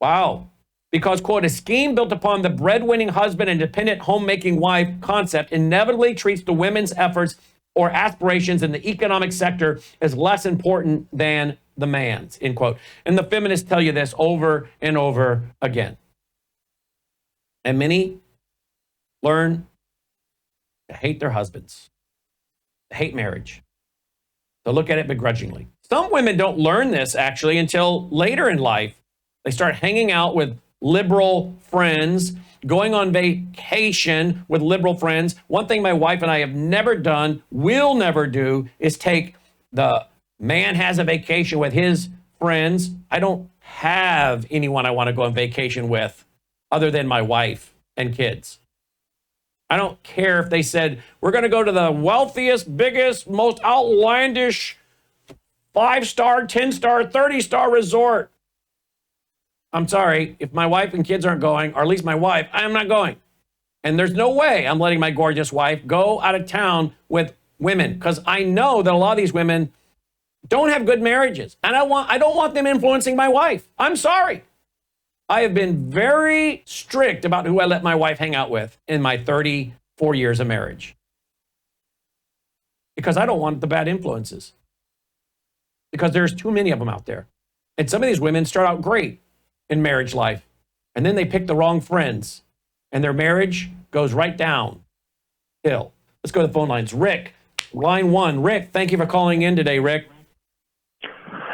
Wow. Because, quote, a scheme built upon the breadwinning husband and dependent homemaking wife concept inevitably treats the women's efforts or aspirations in the economic sector as less important than the man's, end quote. And the feminists tell you this over and over again. And many learn to hate their husbands, to hate marriage, to look at it begrudgingly. Some women don't learn this actually until later in life. They start hanging out with liberal friends, going on vacation with liberal friends. One thing my wife and I have never done, will never do, is take the man has a vacation with his friends. I don't have anyone I want to go on vacation with other than my wife and kids. I don't care if they said, we're going to go to the wealthiest, biggest, most outlandish 5-star, 10-star, 30-star resort. I'm sorry, if my wife and kids aren't going, or at least my wife, I'm not going. And there's no way I'm letting my gorgeous wife go out of town with women, because I know that a lot of these women don't have good marriages. And I don't want them influencing my wife. I'm sorry. I have been very strict about who I let my wife hang out with in my 34 years of marriage. Because I don't want the bad influences. Because there's too many of them out there. And some of these women start out great in marriage life, and then they pick the wrong friends, and their marriage goes right downhill. Let's go to the phone lines. Rick, line 1. Rick, thank you for calling in today, Rick.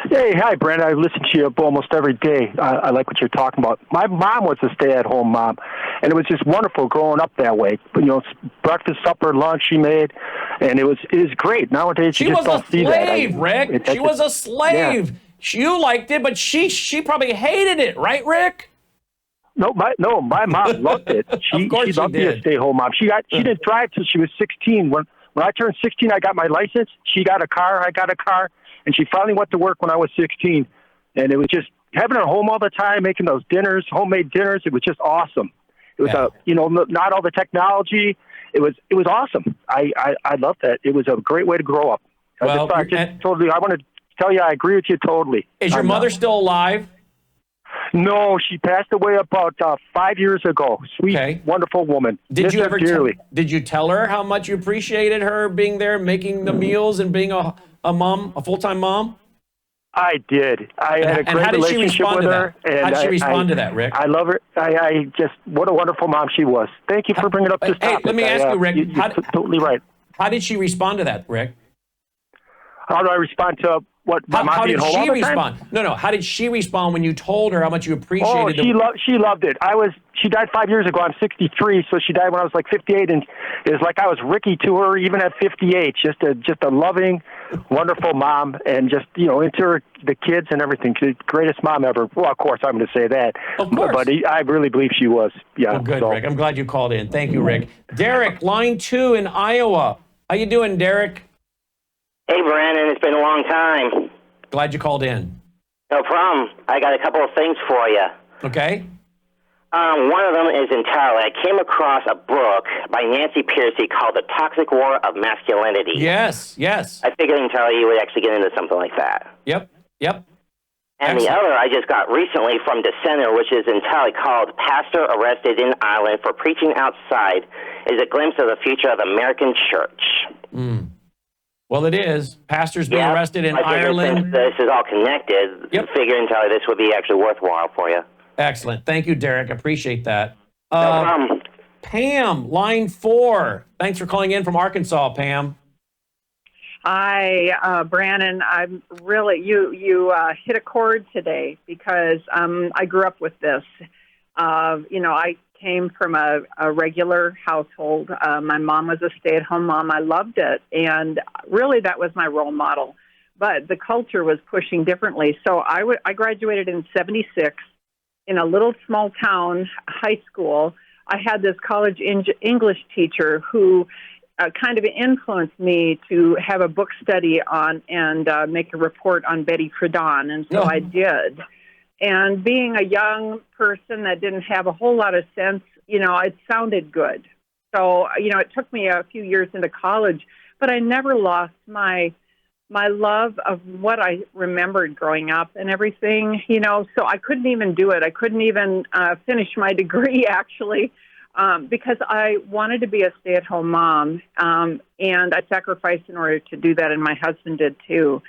Hey, hi, Brent. I listen to you almost every day. I like what you're talking about. My mom was a stay-at-home mom, and it was just wonderful growing up that way. You know, breakfast, supper, lunch she made, and it was great. Nowadays, you just don't see that. She was a slave, Rick. She was a slave. Yeah. You liked it, but she probably hated it, right, Rick? No, my mom loved it. She loved to be a stay-at-home mom. She didn't drive till she was 16. When I turned 16, I got my license. She got a car. I got a car. And she finally went to work when I was 16. And it was just having her home all the time, making those dinners, homemade dinners. It was just awesome. It was not all the technology. It was awesome. I loved that. It was a great way to grow up. Well, I want to tell you, I agree with you totally. Is your mother still alive? No, she passed away about 5 years ago. Sweet, wonderful woman. Did you ever did you tell her how much you appreciated her being there, making the meals, and being a mom, a full-time mom? I did. I had a great relationship with her. How did she respond to that, Rick? I love her. I just, what a wonderful mom she was. Thank you for bringing up this topic. Let me ask you, Rick. You're totally right. How did she respond to that, Rick? How do I respond to What? How did home all she the time? respond? No. How did she respond when you told her how much you appreciated? She loved it. She died 5 years ago. I'm 63, so she died when I was like 58, and it was like I was Ricky to her, even at 58. Just a loving, wonderful mom, and just into the kids and everything. The greatest mom ever. Well, of course, I'm going to say that. Of course. But I really believe she was. Yeah. Well, good, Rick. I'm glad you called in. Thank you, Rick. Derek, line 2 in Iowa. How you doing, Derek? Hey, Brandon, it's been a long time. Glad you called in. No problem. I got a couple of things for you. Okay. One of them is entirely, I came across a book by Nancy Pearcey called The Toxic War of Masculinity. Yes. I figured entirely you would actually get into something like that. Yep. And Excellent. the other I just got recently from Dissenter, which is entirely called Pastor Arrested in Ireland for Preaching Outside, is a glimpse of the future of the American church. Well, it is. Pastors being arrested in I figured Ireland. since this is all connected, figured entirely this would be actually worthwhile for you. Excellent. Thank you, Derek. Appreciate that. No problem. Pam, line 4. Thanks for calling in from Arkansas, Pam. Hi, Brandon. I'm really you hit a chord today because I grew up with this. I came from a regular household. My mom was a stay-at-home mom. I loved it, and really that was my role model. But the culture was pushing differently. So I graduated in '76 in a little small town high school. I had this college English teacher who kind of influenced me to have a book study on and make a report on Betty Friedan, and so I did. And being a young person that didn't have a whole lot of sense, it sounded good. So, it took me a few years into college, but I never lost my love of what I remembered growing up and everything, so I couldn't even do it. I couldn't even finish my degree, actually, because I wanted to be a stay-at-home mom, and I sacrificed in order to do that, and my husband did too.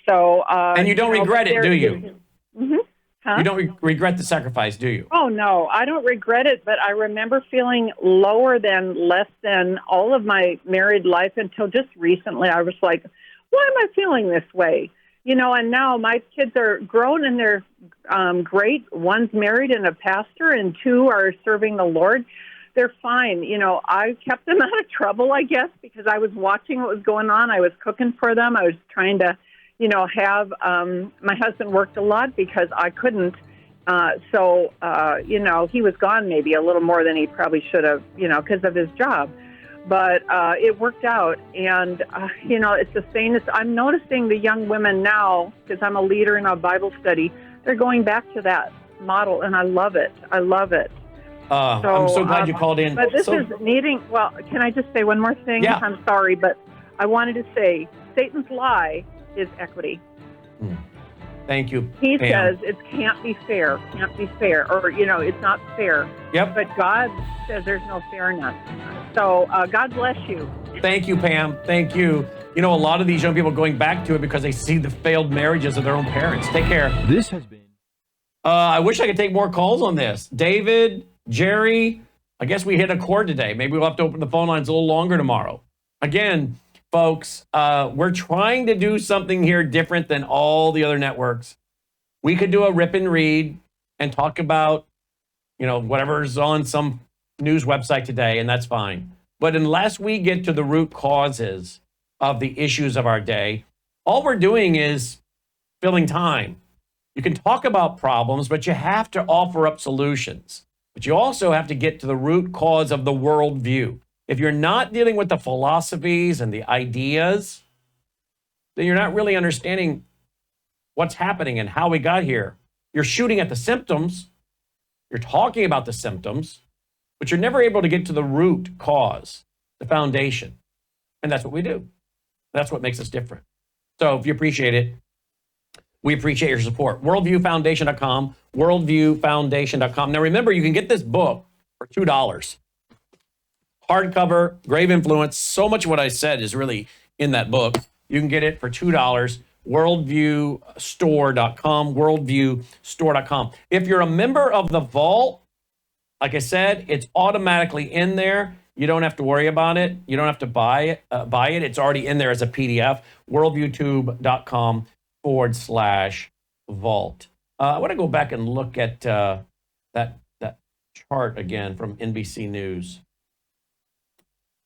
So, and you don't regret it, do you? Mm-hmm. Huh? You don't regret the sacrifice, do you? Oh, no, I don't regret it, but I remember feeling less than all of my married life until just recently. I was like, why am I feeling this way? And now my kids are grown and they're great. One's married and a pastor, and 2 are serving the Lord. They're fine. I kept them out of trouble, I guess, because I was watching what was going on. I was cooking for them. I was trying to have my husband worked a lot because I couldn't. So he was gone maybe a little more than he probably should have, because of his job. But it worked out. And, it's the same. I'm noticing the young women now, because I'm a leader in a Bible study, they're going back to that model, and I love it. I love it. I'm so glad you called in. But this is needing, can I just say one more thing? Yeah. I'm sorry, but I wanted to say Satan's lie is equity. Thank you, He Pam. says it can't be fair, or, it's not fair. Yep. But God says there's no fairness. So God bless you. Thank you, Pam. Thank you. A lot of these young people going back to it because they see the failed marriages of their own parents. Take care. This has been... I wish I could take more calls on this. David, Jerry, I guess we hit a chord today. Maybe we'll have to open the phone lines a little longer tomorrow. Again, folks, we're trying to do something here different than all the other networks. We could do a rip and read and talk about, whatever's on some news website today, and that's fine. But unless we get to the root causes of the issues of our day, all we're doing is filling time. You can talk about problems, but you have to offer up solutions. But you also have to get to the root cause of the worldview. If you're not dealing with the philosophies and the ideas, then you're not really understanding what's happening and how we got here. You're shooting at the symptoms. You're talking about the symptoms, but you're never able to get to the root cause, the foundation. And that's what we do. That's what makes us different. So if you appreciate it, we appreciate your support. Worldviewfoundation.com, worldviewfoundation.com. Now remember, you can get this book for $2. Hardcover, Grave Influence. So much of what I said is really in that book. You can get it for $2. Worldviewstore.com, worldviewstore.com. If you're a member of the Vault, like I said, it's automatically in there. You don't have to worry about it. You don't have to buy it. It's already in there as a PDF. worldviewtube.com/vault. I want to go back and look at that chart again from NBC News.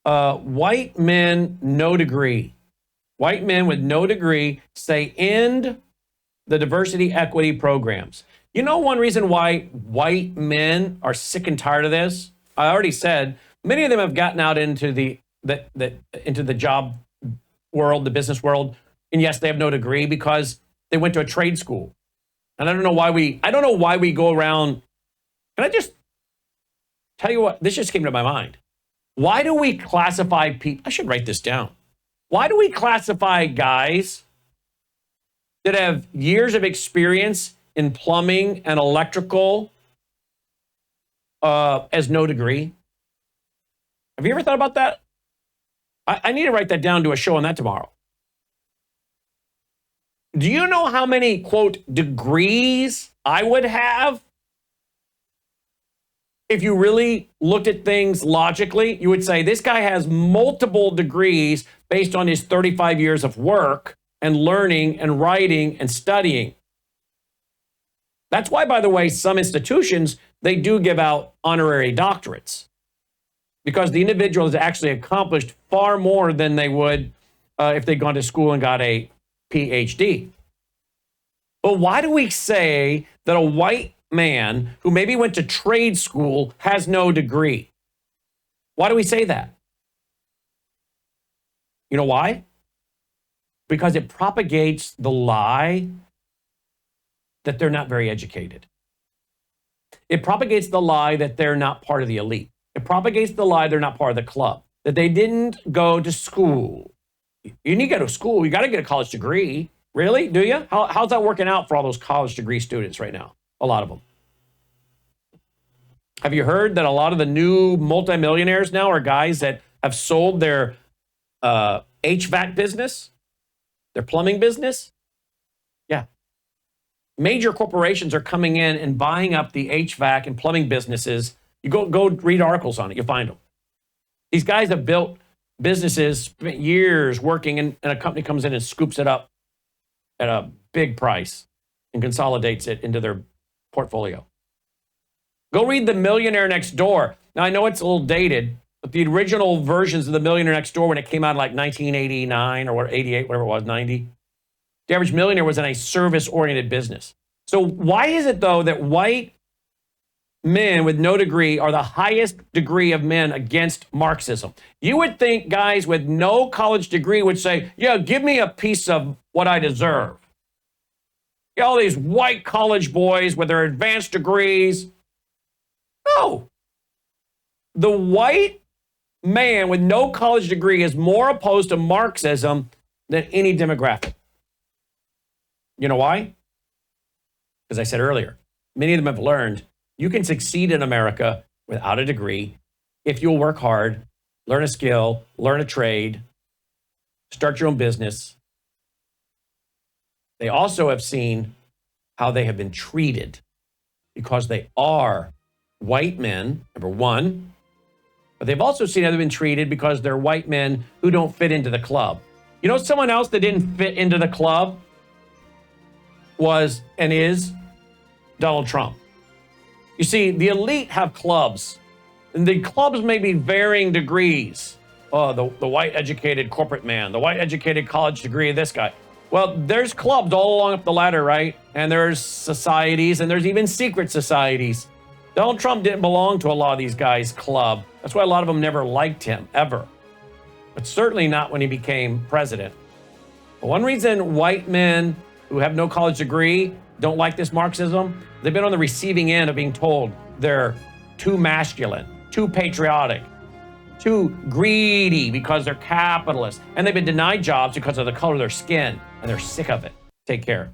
White men, no degree. White men with no degree say end the diversity equity programs. You know one reason why white men are sick and tired of this? I already said many of them have gotten out into the job world, the business world, and yes, they have no degree because they went to a trade school. And I don't know why we go around. Can I just tell you what? This just came to my mind. Why do we classify people? I should write this down. Why do we classify guys that have years of experience in plumbing and electrical as no degree? Have you ever thought about that? I need to write that down, do a show on that tomorrow. Do you know how many, quote, degrees I would have? If you really looked at things logically, you would say this guy has multiple degrees based on his 35 years of work and learning and writing and studying. That's why, by the way, some institutions, they do give out honorary doctorates because the individual has actually accomplished far more than they would if they'd gone to school and got a PhD. But why do we say that a white man who maybe went to trade school has no degree? Why do we say that? You know why? Because it propagates the lie that they're not very educated. It propagates the lie that they're not part of the elite. It propagates the lie they're not part of the club, that they didn't go to school. You need to go to school. You got to get a college degree. Really? Do you? How's that working out for all those college degree students right now? A lot of them. Have you heard that a lot of the new multimillionaires now are guys that have sold their HVAC business, their plumbing business? Yeah. Major corporations are coming in and buying up the HVAC and plumbing businesses. You go read articles on it. You'll find them. These guys have built businesses, spent years working, and a company comes in and scoops it up at a big price and consolidates it into their portfolio. Go read The Millionaire Next Door. Now, I know it's a little dated, but the original versions of The Millionaire Next Door, when it came out in like 1989 or 88, whatever it was, 90, the average millionaire was in a service-oriented business. So why is it, though, that white men with no degree are the highest degree of men against Marxism? You would think guys with no college degree would say, yeah, give me a piece of what I deserve. Yeah, all these white college boys with their advanced degrees. No. The white man with no college degree is more opposed to Marxism than any demographic. You know why? As I said earlier, many of them have learned you can succeed in America without a degree if you'll work hard, learn a skill, learn a trade, start your own business. They also have seen how they have been treated because they are white men, number one, but they've also seen how they've been treated because they're white men who don't fit into the club. You know, someone else that didn't fit into the club was and is Donald Trump. You see, the elite have clubs, and the clubs may be varying degrees. Oh, the white educated corporate man, the white educated college degree of this guy. Well, there's clubs all along up the ladder, right? And there's societies, and there's even secret societies. Donald Trump didn't belong to a lot of these guys' club. That's why a lot of them never liked him, ever. But certainly not when he became president. But one reason white men who have no college degree don't like this Marxism, they've been on the receiving end of being told they're too masculine, too patriotic, too greedy because they're capitalists, and they've been denied jobs because of the color of their skin, and they're sick of it. Take care.